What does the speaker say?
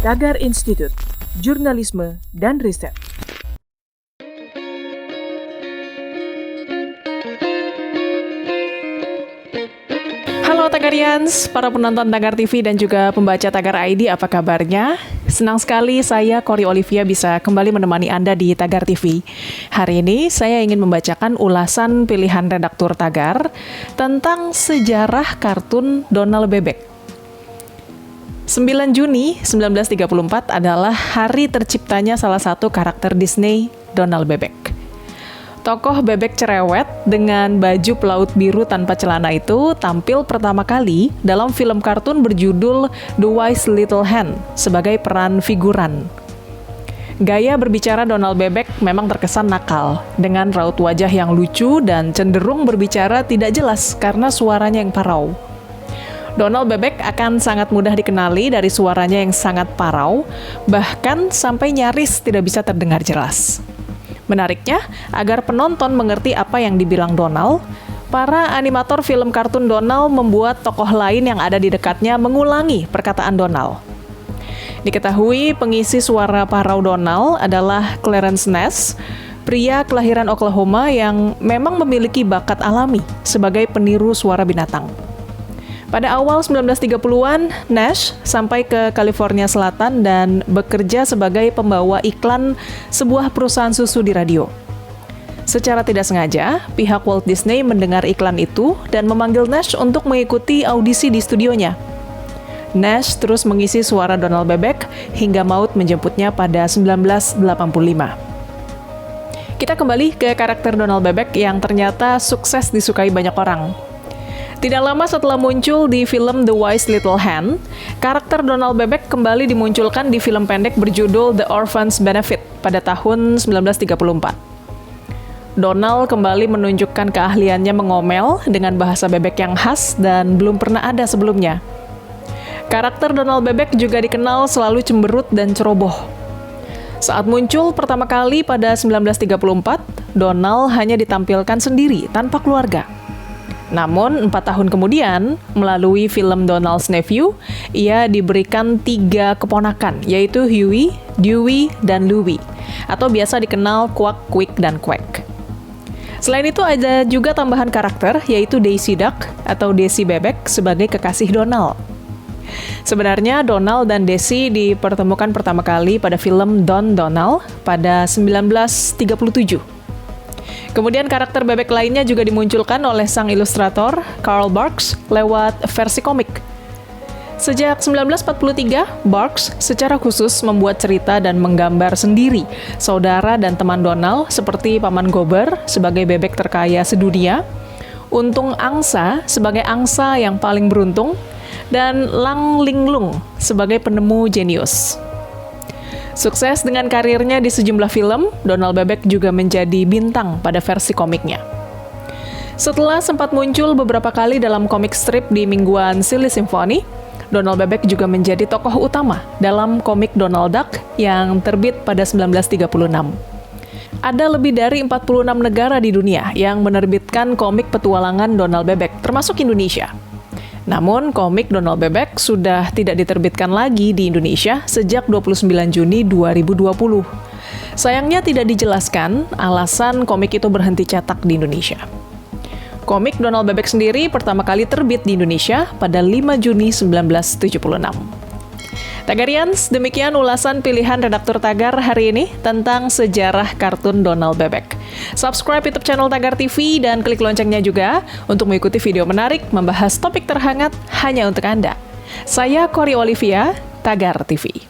Tagar Institute, Jurnalisme dan Riset. Halo Tagarians, para penonton Tagar TV dan juga pembaca Tagar ID, apa kabarnya? Senang sekali saya, Kori Olivia, bisa kembali menemani Anda di Tagar TV. Hari ini saya ingin membacakan ulasan pilihan redaktur Tagar tentang sejarah kartun Donald Bebek. 9 Juni 1934 adalah hari terciptanya salah satu karakter Disney, Donald Bebek. Tokoh bebek cerewet dengan baju pelaut biru tanpa celana itu tampil pertama kali dalam film kartun berjudul The Wise Little Hen sebagai peran figuran. Gaya berbicara Donald Bebek memang terkesan nakal, dengan raut wajah yang lucu dan cenderung berbicara tidak jelas karena suaranya yang parau. Donald Bebek akan sangat mudah dikenali dari suaranya yang sangat parau, bahkan sampai nyaris tidak bisa terdengar jelas. Menariknya, agar penonton mengerti apa yang dibilang Donald, para animator film kartun Donald membuat tokoh lain yang ada di dekatnya mengulangi perkataan Donald. Diketahui pengisi suara parau Donald adalah Clarence Nash, pria kelahiran Oklahoma yang memang memiliki bakat alami sebagai peniru suara binatang. Pada awal 1930-an, Nash sampai ke California Selatan dan bekerja sebagai pembawa iklan sebuah perusahaan susu di radio. Secara tidak sengaja, pihak Walt Disney mendengar iklan itu dan memanggil Nash untuk mengikuti audisi di studionya. Nash terus mengisi suara Donald Bebek hingga maut menjemputnya pada 1985. Kita kembali ke karakter Donald Bebek yang ternyata sukses disukai banyak orang. Tidak lama setelah muncul di film The Wise Little Hen, karakter Donald Bebek kembali dimunculkan di film pendek berjudul The Orphan's Benefit pada tahun 1934. Donald kembali menunjukkan keahliannya mengomel dengan bahasa bebek yang khas dan belum pernah ada sebelumnya. Karakter Donald Bebek juga dikenal selalu cemberut dan ceroboh. Saat muncul pertama kali pada 1934, Donald hanya ditampilkan sendiri tanpa keluarga. Namun, 4 tahun kemudian, melalui film Donald's Nephew, ia diberikan 3 keponakan, yaitu Huey, Dewey, dan Louie, atau biasa dikenal Quack, Quick, dan Quack. Selain itu, ada juga tambahan karakter, yaitu Daisy Duck, atau Daisy Bebek, sebagai kekasih Donald. Sebenarnya, Donald dan Daisy dipertemukan pertama kali pada film Don Donald pada 1937. Kemudian karakter bebek lainnya juga dimunculkan oleh sang ilustrator Carl Barks lewat versi komik. Sejak 1943, Barks secara khusus membuat cerita dan menggambar sendiri saudara dan teman Donald seperti Paman Gober sebagai bebek terkaya sedunia, Untung Angsa sebagai angsa yang paling beruntung, dan Lang Linglung sebagai penemu jenius. Sukses dengan karirnya di sejumlah film, Donald Bebek juga menjadi bintang pada versi komiknya. Setelah sempat muncul beberapa kali dalam komik strip di mingguan Silly Symphony, Donald Bebek juga menjadi tokoh utama dalam komik Donald Duck yang terbit pada 1936. Ada lebih dari 46 negara di dunia yang menerbitkan komik petualangan Donald Bebek, termasuk Indonesia. Namun, komik Donald Bebek sudah tidak diterbitkan lagi di Indonesia sejak 29 Juni 2020. Sayangnya tidak dijelaskan alasan komik itu berhenti cetak di Indonesia. Komik Donald Bebek sendiri pertama kali terbit di Indonesia pada 5 Juni 1976. Tagarians, demikian ulasan pilihan redaktur Tagar hari ini tentang sejarah kartun Donald Bebek. Subscribe YouTube channel Tagar TV dan klik loncengnya juga untuk mengikuti video menarik membahas topik terhangat hanya untuk Anda. Saya Kori Olivia, Tagar TV.